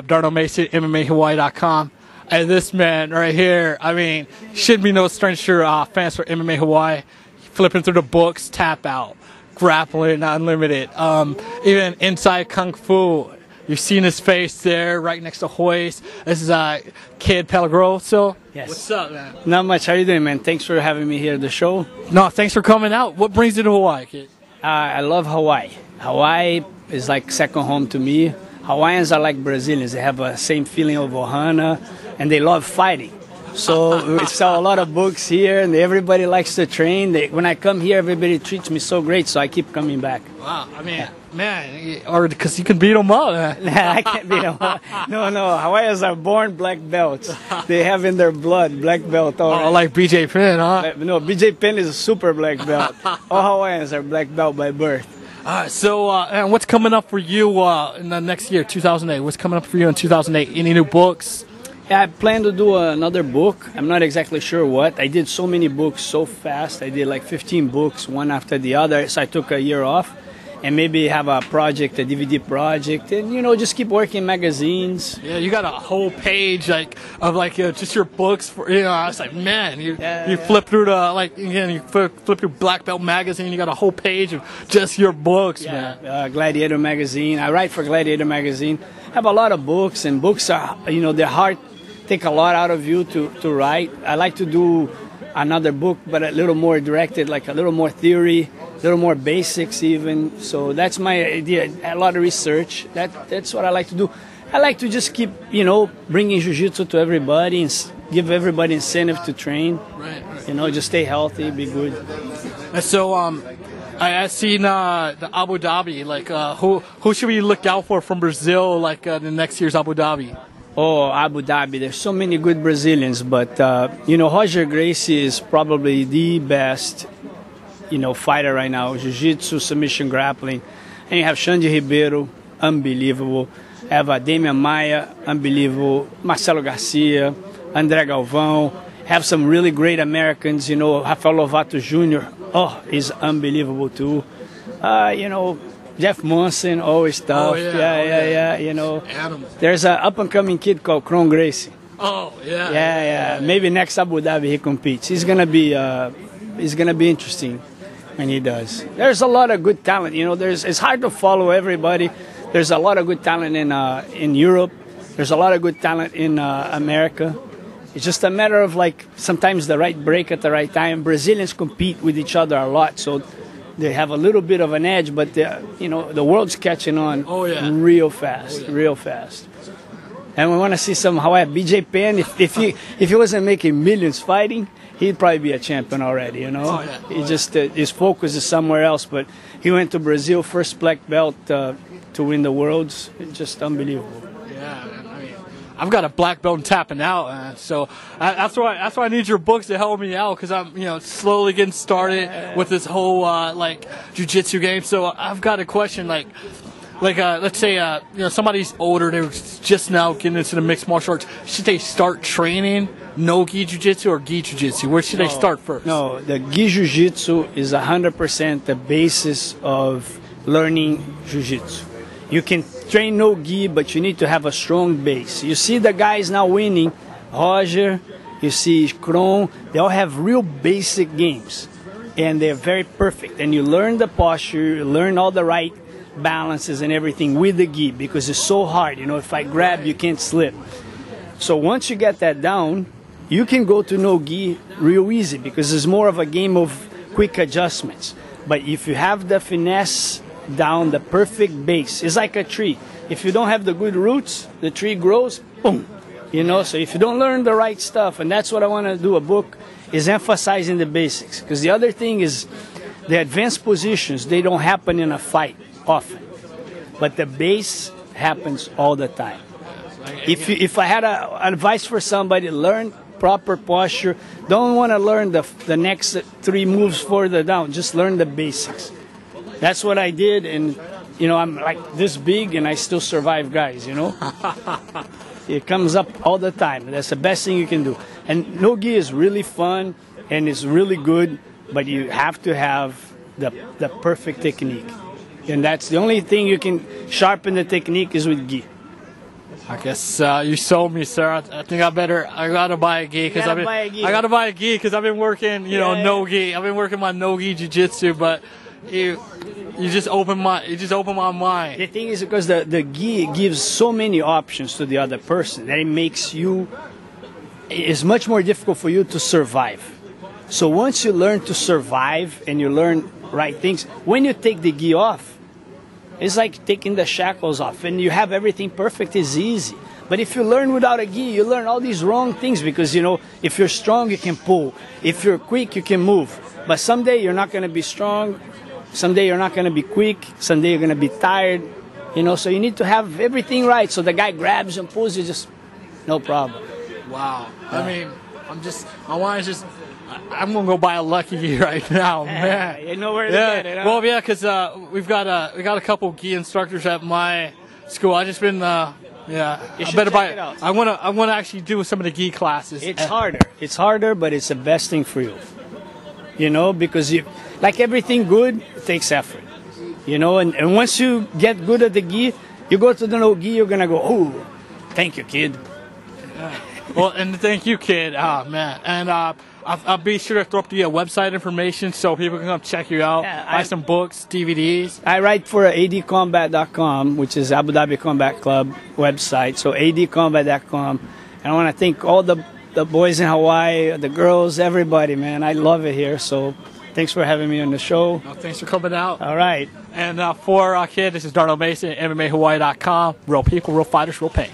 Darno Mason, MMAHawaii.com. And this man right here, I mean, should be no stranger fans for MMA Hawaii. Flipping through the books, Tap Out, Grappling Unlimited, even Inside Kung Fu. You've seen his face there, right next to Hoist. This is Kid Peligro. So, yes. What's up, man? Not much. How you doing, man? Thanks for having me here at the show. No, thanks for coming out. What brings you to Hawaii, Kid? I love Hawaii. Hawaii is like second home to me. Hawaiians are like Brazilians. They have the same feeling of ohana, and they love fighting. So we sell a lot of books here, and everybody likes to train. When I come here, everybody treats me so great, so I keep coming back. Wow, I mean, man, or because you can beat them up. I can't beat them up. No, Hawaiians are born black belts. They have in their blood black belt already. Oh, like BJ Penn, huh? No, BJ Penn is a super black belt. All Hawaiians are black belt by birth. All right, so and what's coming up for you in the next year, 2008? What's coming up for you in 2008? Any new books? Yeah, I plan to do another book. I'm not exactly sure what. I did so many books so fast. I did like 15 books, one after the other. So I took a year off and maybe have a project, a DVD project, and, you know, just keep working magazines. Yeah, you got a whole page of just your books. For, you know, I was like, man, you flip through you flip through Black Belt magazine. You got a whole page of just your books, man. Gladiator magazine. I write for Gladiator magazine. I have a lot of books, and books are, you know, they're hard. Take a lot out of you to write. I like to do another book, but a little more directed, like a little more theory, a little more basics even. So that's my idea. A lot of research. That's what I like to do. I like to just keep, you know, bringing jiu-jitsu to everybody and give everybody incentive to train. Right. You know, just stay healthy, be good. And so I seen the Abu Dhabi. Like who should we look out for from Brazil? Like the next year's Abu Dhabi. Oh, Abu Dhabi. There's so many good Brazilians, but, you know, Roger Gracie is probably the best, you know, fighter right now. Jiu-jitsu, submission grappling. And you have Xande Ribeiro, unbelievable. You have Damian Maia, unbelievable. Marcelo Garcia, André Galvão. Have some really great Americans, you know, Rafael Lovato Jr. Oh, he's unbelievable too. You know, Jeff Monson, always tough. Oh, yeah. You know, Adam. There's an up-and-coming kid called Kron Gracie. Oh, yeah. Yeah. Maybe next Abu Dhabi he competes. He's gonna be interesting when he does. There's a lot of good talent. You know, it's hard to follow everybody. There's a lot of good talent in Europe. There's a lot of good talent in America. It's just a matter of like sometimes the right break at the right time. Brazilians compete with each other a lot, so they have a little bit of an edge, but you know, the world's catching on real fast. And we want to see some Hawaii. BJ Penn, if he wasn't making millions fighting, he'd probably be a champion already, you know. He just his focus is somewhere else, but he went to Brazil, first black belt to win the worlds. It's just unbelievable. Yeah, man. I've got a black belt and tapping out, man. So that's why I need your books to help me out, because I'm, you know, slowly getting started with this whole like jiu-jitsu game. So I've got a question, like let's say you know, somebody's older, they're just now getting into the mixed martial arts. Should they start training no-gi jiu-jitsu or gi jiu-jitsu? Where should they start first? No, the gi jiu-jitsu is 100% the basis of learning jiu-jitsu. You can train no gi, but you need to have a strong base. You see the guys now winning, Roger, you see Kron, they all have real basic games, and they're very perfect. And you learn the posture, you learn all the right balances and everything with the gi, because it's so hard. You know, if I grab, you can't slip. So once you get that down, you can go to no gi real easy, because it's more of a game of quick adjustments. But if you have the finesse down, the perfect base, it's like a tree. If you don't have the good roots, the tree grows, boom. You know, so if you don't learn the right stuff, and that's what I want to do, a book, is emphasizing the basics. Because the other thing is, the advanced positions, they don't happen in a fight often. But the base happens all the time. If I had advice for somebody, learn proper posture. Don't want to learn the next 3 moves further down. Just learn the basics. That's what I did, and, you know, I'm like this big, and I still survive guys, you know. It comes up all the time. That's the best thing you can do. And no-gi is really fun, and it's really good, but you have to have the perfect technique. And that's the only thing you can sharpen the technique is with gi. I guess you sold me, sir. I think I gotta buy a gi because I gotta buy a gi because I've been working, no gi. I've been working my no gi jiu-jitsu, but you just opened my mind. The thing is because the gi gives so many options to the other person that it's much more difficult for you to survive. So once you learn to survive and you learn right things, when you take the gi off, it's like taking the shackles off and you have everything perfect. It's easy. But if you learn without a gi, you learn all these wrong things because, if you're strong, you can pull. If you're quick, you can move. But someday you're not going to be strong. Someday you're not going to be quick. Someday you're going to be tired. So you need to have everything right. So the guy grabs and pulls you, just no problem. Wow. Yeah. I mean, I'm gonna go buy a lucky gi right now, man. You know where to get it, huh? Well, yeah, because we got a couple gi instructors at my school. I just been I better buy it. I wanna actually do some of the gi classes. It's harder, but it's the best thing for you. Because like everything good, it takes effort. And once you get good at the gi, you go to the no gi, you're gonna go, oh, thank you, kid. Yeah. Well, and thank you, kid. Oh man, and I'll be sure to throw up the website information so people can come check you out, buy some books, DVDs. I write for adcombat.com, which is Abu Dhabi Combat Club website, so adcombat.com. And I want to thank all the boys in Hawaii, the girls, everybody, man. I love it here, so thanks for having me on the show. Well, thanks for coming out. All right. And for Kid, this is Darnell Mason, MMAHawaii.com. Real people, real fighters, real pain.